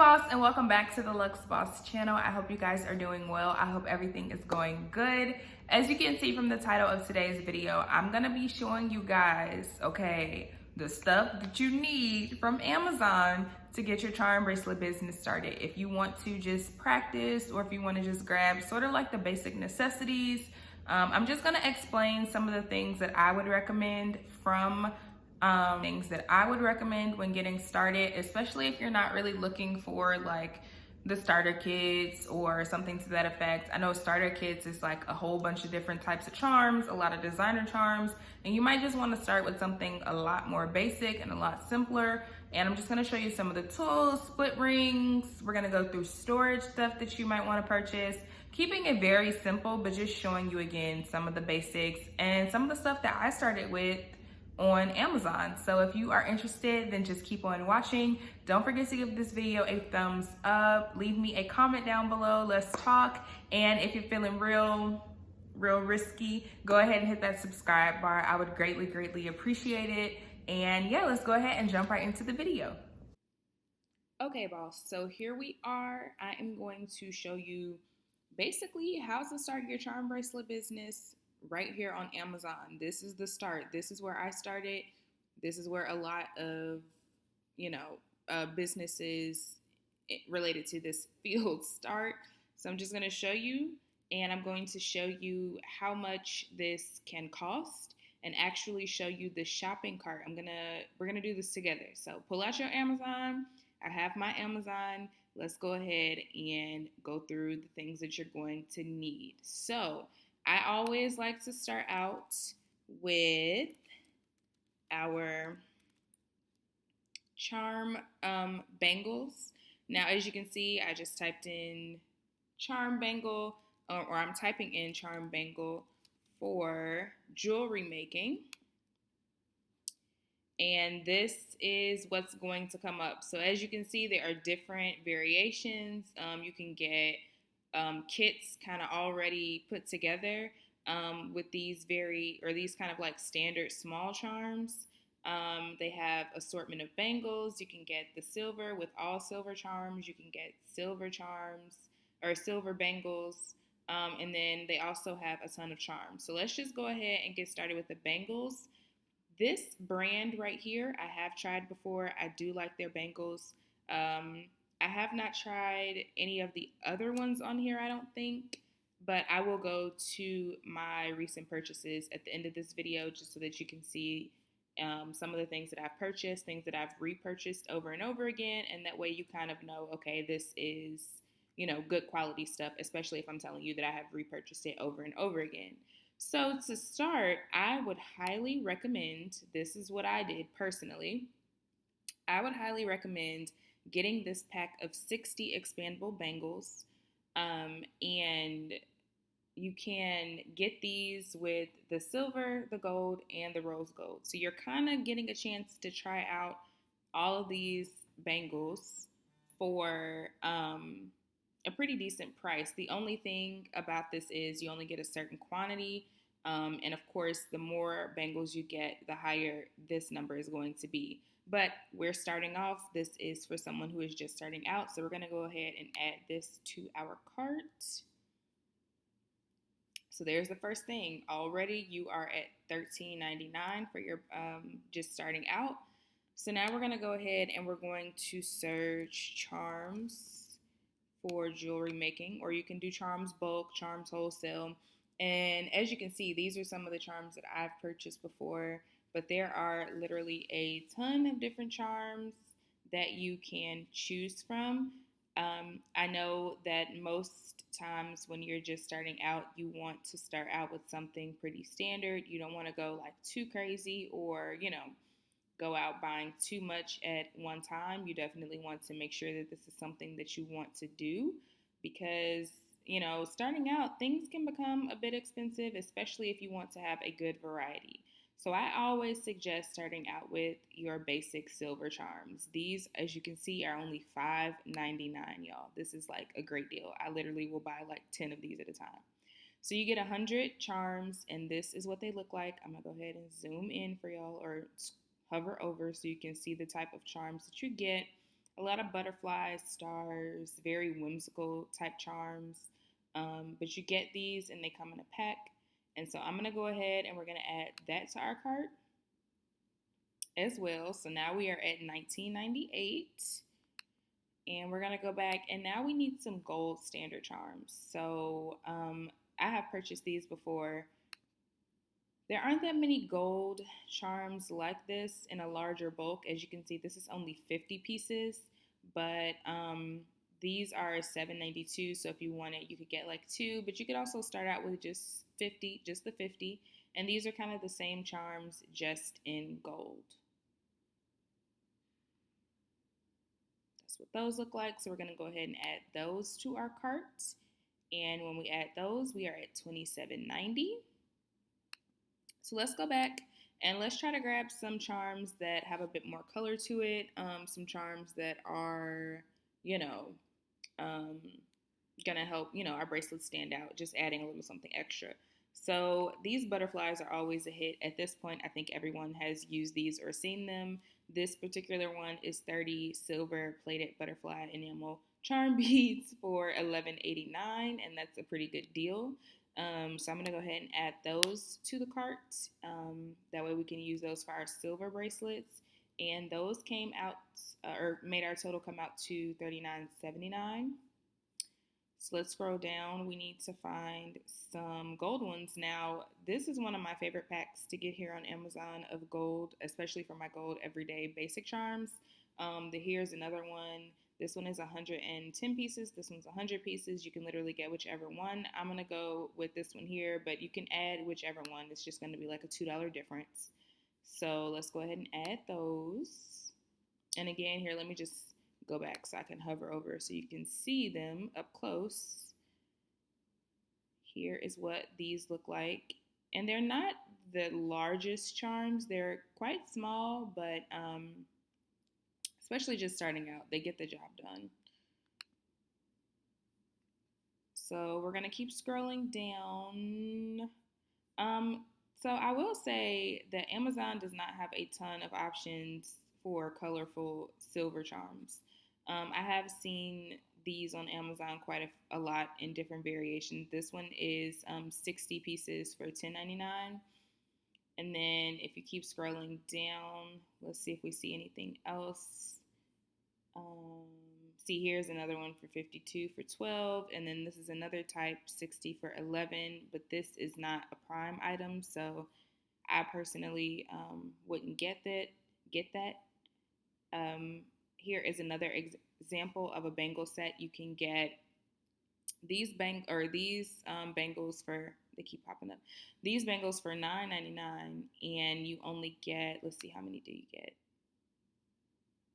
Boss, and welcome back to the Luxe Boss channel. I hope you guys are doing well. I hope everything is going good. As you can see from the title of today's video, I'm gonna be showing you guys, okay, the stuff that you need from Amazon to get your charm bracelet business started. If you want to just practice, or if you want to just grab sort of like the basic necessities, I'm just gonna explain some of the things that I would recommend from things that I would recommend when getting started, especially if you're not really looking for like the starter kits or something to that effect. I know starter kits is like a whole bunch of different types of charms, a lot of designer charms, and you might just want to start with something a lot more basic and a lot simpler. And I'm just going to show you some of the tools, split rings. We're going to go through storage stuff that you might want to purchase, keeping it very simple, but just showing you again some of the basics and some of the stuff that I started with on Amazon. So if you are interested, then just keep on watching. Don't forget to give this video a thumbs up. Leave me a comment down below. Let's talk. And if you're feeling real risky, go ahead and hit that subscribe bar. I would greatly appreciate it. And yeah, let's go ahead and jump right into the video. Okay, boss, so here we are. I am going to show you basically how to start your charm bracelet business right here on Amazon. This is the start. This is where I started. This is where a lot of, businesses related to this field start. So I'm just going to show you, and I'm going to show you how much this can cost and actually show you the shopping cart. We're going to do this together. So pull out your Amazon. I have my Amazon. Let's go ahead and go through the things that you're going to need. So I always like to start out with our charm bangles. Now, as you can see, I just typed in charm bangle, or I'm typing in charm bangle for jewelry making. And this is what's going to come up. So as you can see, there are different variations. You can get kits kind of already put together with these kind of like standard small charms. They have assortment of bangles. You can get the silver with all silver charms. You can get silver charms or silver bangles. And then they also have a ton of charms. So let's just go ahead and get started with the bangles. This brand right here, I have tried before. I do like their bangles. I have not tried any of the other ones on here, I don't think, but I will go to my recent purchases at the end of this video just so that you can see some of the things that I've purchased, things that I've repurchased over and over again, and that way you kind of know, okay, this is, good quality stuff, especially if I'm telling you that I have repurchased it over and over again. So to start, I would highly recommend, this is what I did personally, I would highly recommend getting this pack of 60 expandable bangles, and you can get these with the silver, the gold, and the rose gold. So you're kind of getting a chance to try out all of these bangles for a pretty decent price. The only thing about this is you only get a certain quantity, and of course, the more bangles you get, the higher this number is going to be. But we're starting off. This is for someone who is just starting out, so we're going to go ahead and add this to our cart. So there's the first thing. Already you are at $13.99 for your just starting out. So now we're going to go ahead and we're going to search charms for jewelry making, or you can do charms bulk, charms wholesale. And as you can see, these are some of the charms that I've purchased before, but there are literally a ton of different charms that you can choose from. I know that most times when you're just starting out, you want to start out with something pretty standard. You don't want to go like too crazy or, go out buying too much at one time. You definitely want to make sure that this is something that you want to do because, starting out, things can become a bit expensive, especially if you want to have a good variety. So I always suggest starting out with your basic silver charms. These, as you can see, are only $5.99, y'all. This is like a great deal. I literally will buy like 10 of these at a time. So you get 100 charms, and this is what they look like. I'm going to go ahead and zoom in for y'all, or hover over so you can see the type of charms that you get. A lot of butterflies, stars, very whimsical type charms. But you get these and they come in a pack. And so I'm going to go ahead and we're going to add that to our cart as well. So now we are at $19.98. And we're going to go back and now we need some gold standard charms. So I have purchased these before. There aren't that many gold charms like this in a larger bulk. As you can see, this is only 50 pieces, but these are $7.92. So if you wanted, you could get like two, but you could also start out with just 50, just the 50. And these are kind of the same charms, just in gold. That's what those look like. So we're going to go ahead and add those to our cart. And when we add those, we are at $27.90. So let's go back and let's try to grab some charms that have a bit more color to it. Some charms that are, you know, um, gonna help, our bracelets stand out, just adding a little something extra. So these butterflies are always a hit. At this point, I think everyone has used these or seen them. This particular one is 30 silver plated butterfly enamel charm beads for $11.89, and that's a pretty good deal. So I'm going to go ahead and add those to the cart. That way we can use those for our silver bracelets. And those came out, or made our total come out to $39.79. So let's scroll down. We need to find some gold ones. Now, this is one of my favorite packs to get here on Amazon of gold, especially for my gold everyday basic charms. Here's another one. This one is 110 pieces. This one's 100 pieces. You can literally get whichever one. I'm going to go with this one here, but you can add whichever one. It's just going to be like a $2 difference. So let's go ahead and add those. And again, here, let me just go back so I can hover over so you can see them up close. Here is what these look like. And they're not the largest charms. They're quite small, but especially just starting out, they get the job done. So we're going to keep scrolling down. So I will say that Amazon does not have a ton of options for colorful silver charms. I have seen these on Amazon quite a lot in different variations. This one is 60 pieces for $10.99. And then if you keep scrolling down, let's see if we see anything else. See, here's another one for 52 for 12, and then this is another type 60 for 11, but this is not a prime item, so I personally wouldn't get that. Here is another example of a bangle set. You can get these bangles for, they keep popping up. These bangles for $9.99, and you only get, let's see, how many do you get?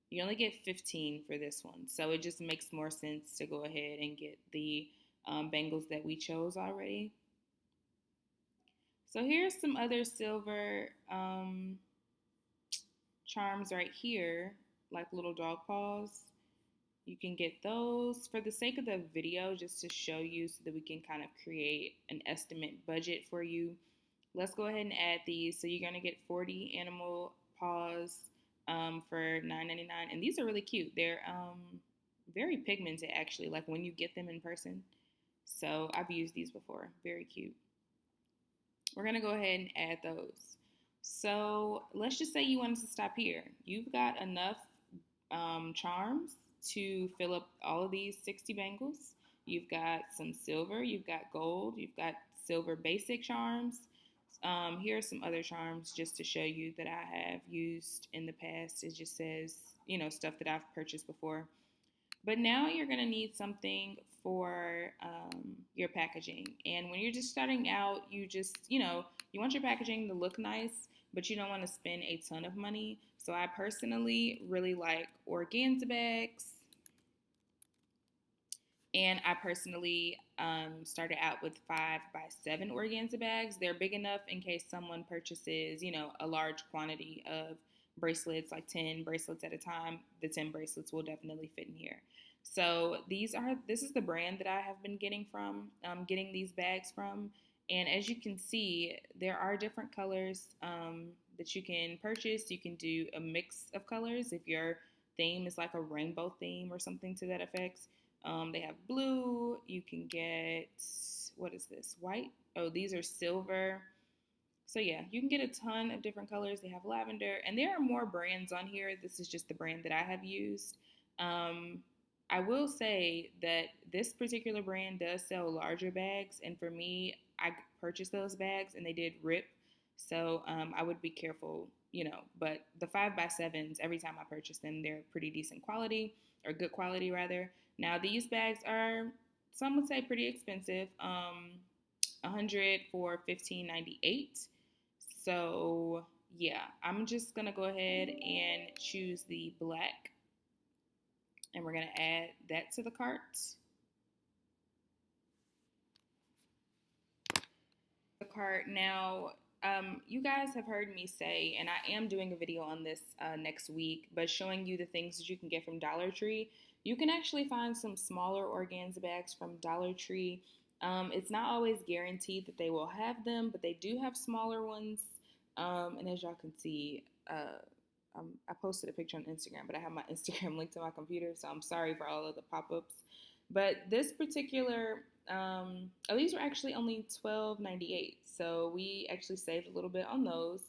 You only get 15 for this one. So it just makes more sense to go ahead and get the bangles that we chose already. So here's some other silver charms right here, like little dog paws. You can get those for the sake of the video, just to show you so that we can kind of create an estimate budget for you. Let's go ahead and add these. So you're going to get 40 animal paws for $9.99, and these are really cute. They're very pigmented, actually, like when you get them in person. So I've used these before. Very cute. We're going to go ahead and add those. So let's just say you wanted to stop here. You've got enough charms to fill up all of these 60 bangles. You've got some silver, you've got gold, you've got silver basic charms. Here are some other charms just to show you that I have used in the past. It just says, stuff that I've purchased before. But now you're going to need something for your packaging. And when you're just starting out, you want your packaging to look nice, but you don't want to spend a ton of money. So I personally really like organza bags. And I personally started out with 5x7 organza bags. They're big enough in case someone purchases, a large quantity of bracelets, like 10 bracelets at a time. The 10 bracelets will definitely fit in here. So this is the brand that I have been getting these bags from. And as you can see, there are different colors that you can purchase. You can do a mix of colors if you're theme is like a rainbow theme or something to that effect. They have blue. You can get, what is this? White. Oh, these are silver. So yeah, you can get a ton of different colors. They have lavender, and there are more brands on here. This is just the brand that I have used. Um, I will say that this particular brand does sell larger bags, and for me, I purchased those bags and they did rip. So I would be careful, you know. But the 5x7s, every time I purchase them, they're pretty decent quality, or good quality rather. Now these bags are, some would say, pretty expensive. 100 for 15.98. So yeah, I'm just gonna go ahead and choose the black, and we're gonna add that to the cart. The cart now. You guys have heard me say, and I am doing a video on this next week, but showing you the things that you can get from Dollar Tree. You can actually find some smaller organza bags from Dollar Tree. It's not always guaranteed that they will have them, but they do have smaller ones. And as y'all can see, I posted a picture on Instagram, but I have my Instagram linked to my computer, so I'm sorry for all of the pop-ups. But this particular, these were actually only $12.98, so we actually saved a little bit on those,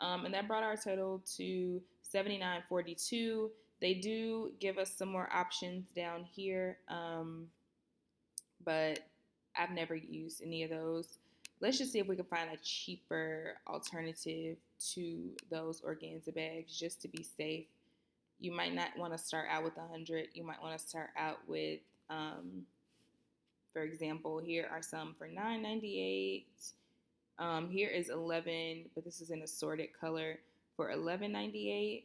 and that brought our total to $79.42. They do give us some more options down here, but I've never used any of those. Let's just see if we can find a cheaper alternative to those organza bags just to be safe. You might not want to start out with 100. You might want to start out with, for example, here are some for $9.98. Here is 11, but this is an assorted color for $11.98.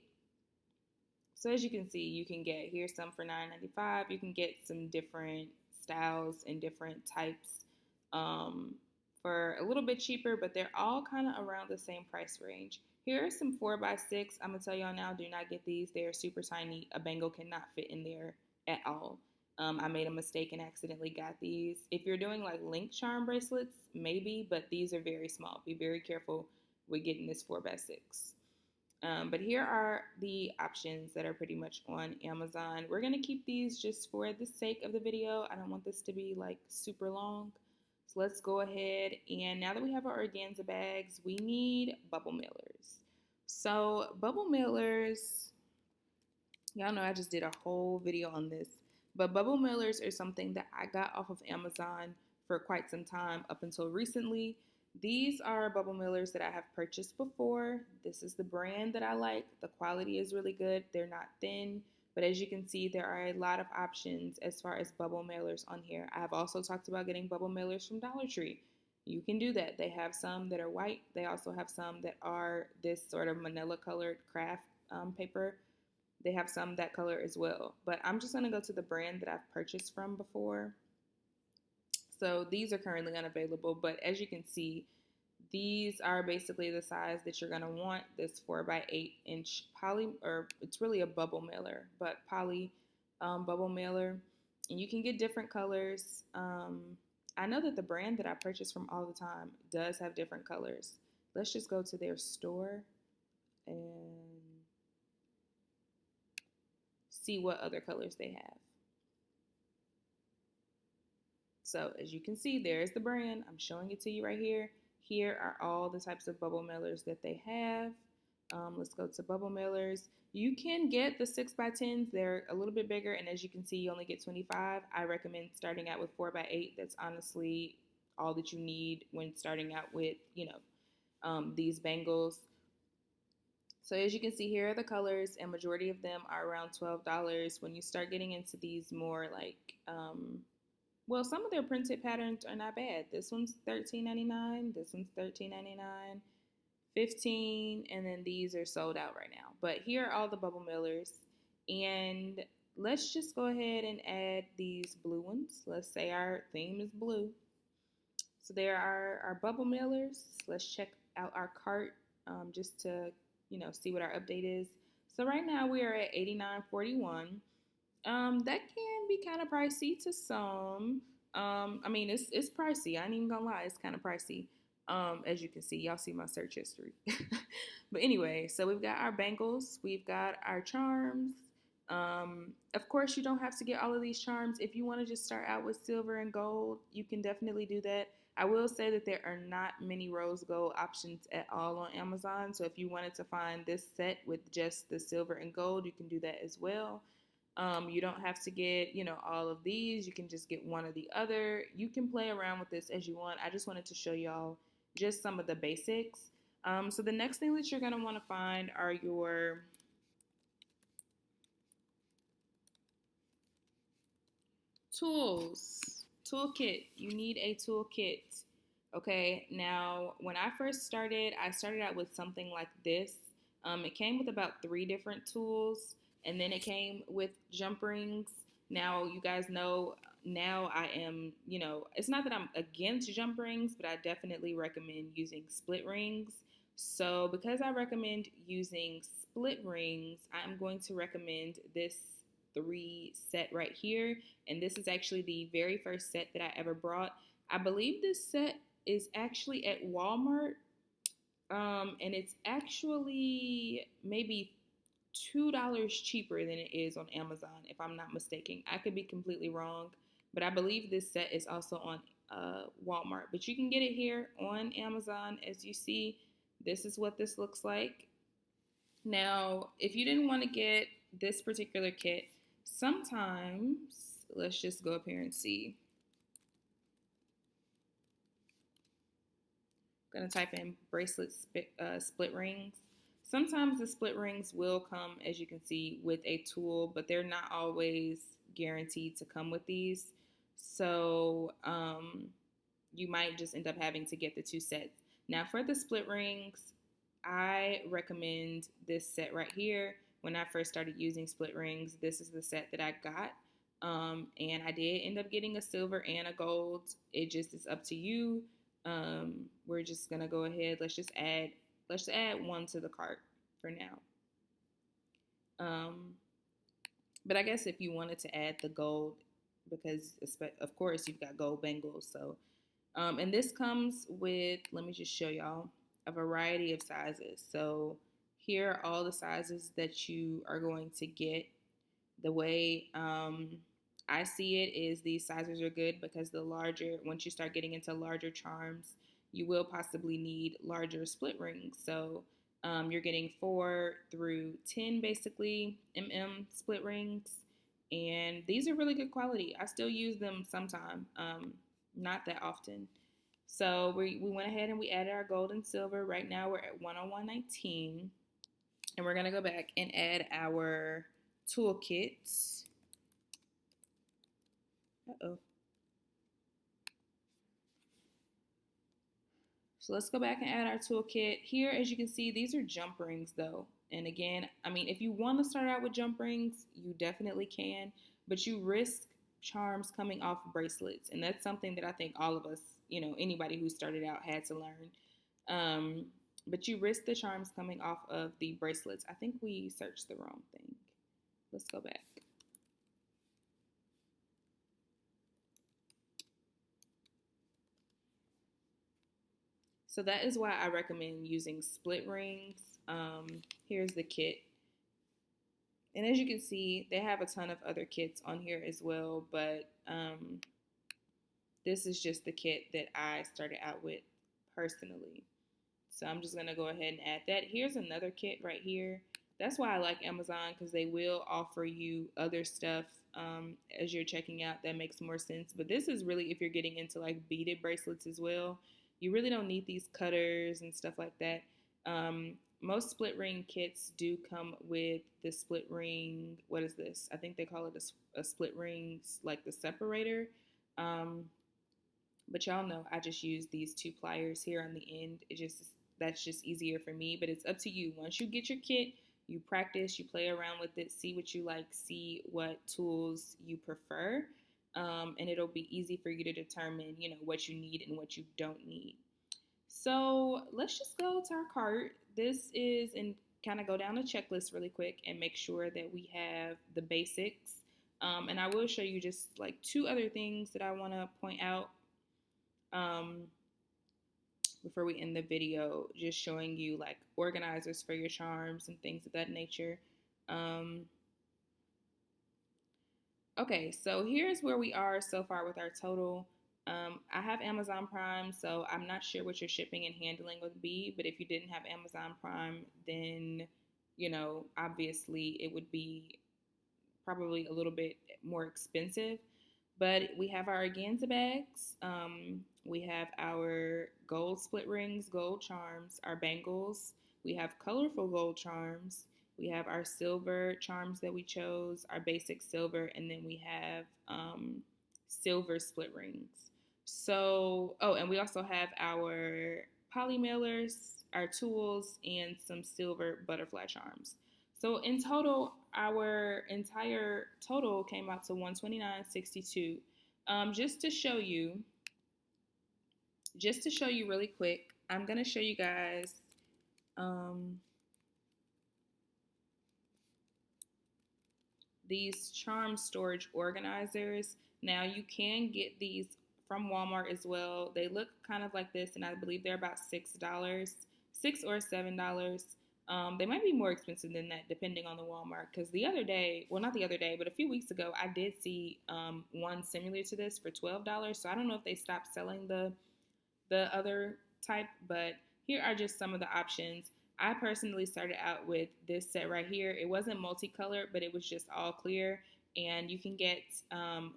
So as you can see, you can get, here's some for $9.95. You can get some different styles and different types for a little bit cheaper, but they're all kind of around the same price range. Here are some 4x6. I'm going to tell y'all now, do not get these. They're super tiny. A bangle cannot fit in there at all. I made a mistake and accidentally got these. If you're doing like link charm bracelets, maybe, but these are very small. Be very careful with getting this 4x6. But here are the options that are pretty much on Amazon. We're going to keep these just for the sake of the video. I don't want this to be like super long. So let's go ahead, and now that we have our organza bags, we need bubble mailers. So bubble mailers, y'all know I just did a whole video on this, but bubble mailers are something that I got off of Amazon for quite some time up until recently. These are bubble mailers that I have purchased before. This is the brand that I like. The quality is really good. They're not thin. But as you can see, there are a lot of options as far as bubble mailers on here. I have also talked about getting bubble mailers from Dollar Tree. You can do that. They have some that are white. They also have some that are this sort of manila colored craft paper. They have some that color as well. But I'm just going to go to the brand that I've purchased from before. So these are currently unavailable. But as you can see, these are basically the size that you're going to want. This 4x8 inch poly, or it's really a bubble mailer, but poly bubble mailer. And you can get different colors. I know that the brand that I purchase from all the time does have different colors. Let's just go to their store and see what other colors they have. So as you can see, there's the brand. I'm showing it to you right here. Here are all the types of bubble mailers that they have. Let's go to bubble mailers. You can get the 6x10s. They're a little bit bigger, and as you can see, you only get 25. I recommend starting out with 4x8. That's honestly all that you need when starting out with, these bangles. So as you can see, here are the colors, and majority of them are around $12. When you start getting into these more like, well, some of their printed patterns are not bad. This one's $13.99. This one's $13.99, $15, and then these are sold out right now. But here are all the bubble mailers, and let's just go ahead and add these blue ones. Let's say our theme is blue. So there are our bubble mailers. Let's check out our cart just to see what our update is. So right now we are at $89.41. That can be kind of pricey to some. I mean, it's pricey. I ain't even gonna lie, it's kind of pricey. As you can see, y'all see my search history. But anyway, so we've got our bangles, we've got our charms, Of course, you don't have to get all of these charms. If you want to just start out with silver and gold, you can definitely do that. I will say that there are not many rose gold options at all on Amazon. So if you wanted to find this set with just the silver and gold, you can do that as well. You don't have to get, all of these. You can just get one or the other. You can play around with this as you want. I just wanted to show y'all just some of the basics. So the next thing that you're going to want to find are your tools, toolkit. You need a toolkit. Okay, now when I started out with something like this. It came with about 3 different tools, and then it came with jump rings. Now, you guys know, now I am, it's not that I'm against jump rings, but I definitely recommend using split rings. So, because I recommend using split rings, I'm going to recommend this 3 set right here. And this is actually the very first set that I ever brought. I believe this set is actually at Walmart. And it's actually maybe $2 cheaper than it is on Amazon, if I'm not mistaken. I could be completely wrong, but I believe this set is also on Walmart. But you can get it here on Amazon. As you see, this is what this looks like. Now, if you didn't want to get this particular kit, sometimes, let's just go up here and see. I'm going to type in bracelet split rings. Sometimes the split rings will come, as you can see, with a tool, but they're not always guaranteed to come with these. So you might just end up having to get the 2 sets. Now, for the split rings, I recommend this set right here. When I first started using split rings, this is the set that I got. And I did end up getting a silver and a gold. It just is up to you. We're just gonna go ahead. Let's add one to the cart for now. But I guess if you wanted to add the gold, because of course you've got gold bangles. So, and this comes with, let me just show y'all, a variety of sizes. So here are all the sizes that you are going to get. The way I see it is these sizes are good because once you start getting into larger charms, you will possibly need larger split rings. So you're getting 4 through 10 basically split rings, and these are really good quality. I still use them sometime, not that often. So we went ahead and we added our gold and silver. Right now we're at 101.19, and we're gonna go back and add our toolkit. So let's go back and add our toolkit. Here, as you can see, these are jump rings though. And again, I mean, if you want to start out with jump rings, you definitely can, but you risk charms coming off bracelets. And that's something that I think all of us, anybody who started out had to learn. But you risk the charms coming off of the bracelets. I think we searched the wrong thing. Let's go back. So that is why I recommend using split rings. Here's the kit. And as you can see, they have a ton of other kits on here as well, but this is just the kit that I started out with personally. So I'm just going to go ahead and add that. Here's another kit right here. That's why I like Amazon, because they will offer you other stuff as you're checking out that makes more sense. But this is really if you're getting into like beaded bracelets as well. You really don't need these cutters and stuff like that. Most split ring kits do come with the split ring. What is this? I think they call it a split ring, like the separator. But y'all know I just use these 2 pliers here on the end. That's just easier for me. But it's up to you. Once you get your kit, you practice, you play around with it, see what you like, see what tools you prefer. And it'll be easy for you to determine, what you need and what you don't need. So let's just go to our cart. This is, and kind of go down the checklist really quick and make sure that we have the basics. And I will show you just like 2 other things that I want to point out before we end the video, just showing you like organizers for your charms and things of that nature. Okay, so here's where we are so far with our total. I have Amazon Prime, so I'm not sure what your shipping and handling would be, but if you didn't have Amazon Prime, then, obviously it would be probably a little bit more expensive. But we have our organza bags. We have our gold split rings, gold charms, our bangles. We have colorful gold charms. We have our silver charms that we chose, our basic silver, and then we have silver split rings. So, oh, and we also have our poly mailers, our tools, and some silver butterfly charms. So in total, our entire total came out to 129.62. Just to show you, really quick, I'm gonna show you guys these charm storage organizers. Now you can get these from Walmart as well. They look kind of like this, and I believe they're about $6, $6 or $7. They might be more expensive than that depending on the Walmart. Because the other day, well, not the other day, but a few weeks ago, I did see one similar to this for $12. So I don't know if they stopped selling the other type, but here are just some of the options. I personally started out with this set right here. It wasn't multicolored, but it was just all clear. And you can get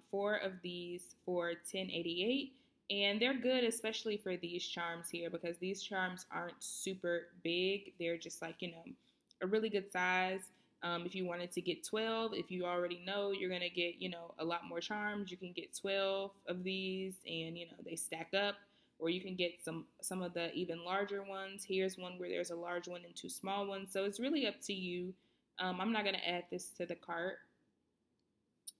4 of these for $10.88. And they're good, especially for these charms here, because these charms aren't super big. They're just like, a really good size. If you wanted to get 12, if you already know you're going to get, a lot more charms, you can get 12 of these and, they stack up. Or you can get some of the even larger ones. Here's one where there's a large one and 2 small ones. So it's really up to you. I'm not going to add this to the cart.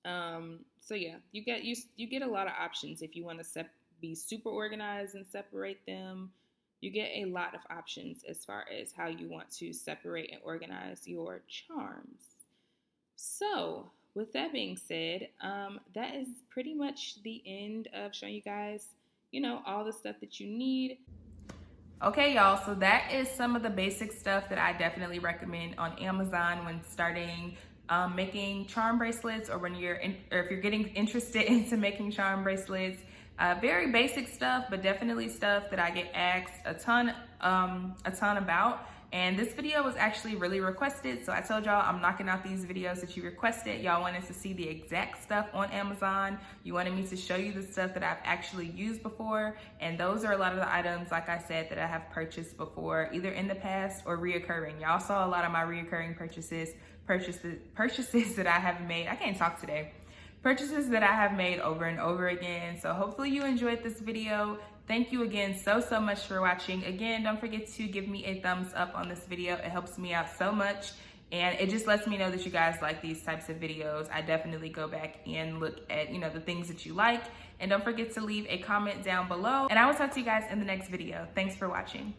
So yeah, you get a lot of options if you want to be super organized and separate them. You get a lot of options as far as how you want to separate and organize your charms. So with that being said, that is pretty much the end of showing you guys all the stuff that you need. Okay, y'all, so that is some of the basic stuff that I definitely recommend on Amazon when starting making charm bracelets, or when or if you're getting interested into making charm bracelets. Very basic stuff, but definitely stuff that I get asked a ton about. And this video was actually really requested, so I told y'all I'm knocking out these videos that you requested. Y'all wanted to see the exact stuff on Amazon. You wanted me to show you the stuff that I've actually used before, and those are a lot of the items, like I said, that I have purchased before, either in the past or reoccurring. Y'all saw a lot of my reoccurring purchases that I have made. I can't talk today. Purchases that I have made over and over again. So hopefully you enjoyed this video. Thank you again so much for watching. Again, don't forget to give me a thumbs up on this video. It helps me out so much, and it just lets me know that you guys like these types of videos. I definitely go back and look at, the things that you like. And don't forget to leave a comment down below, and I will talk to you guys in the next video. Thanks for watching.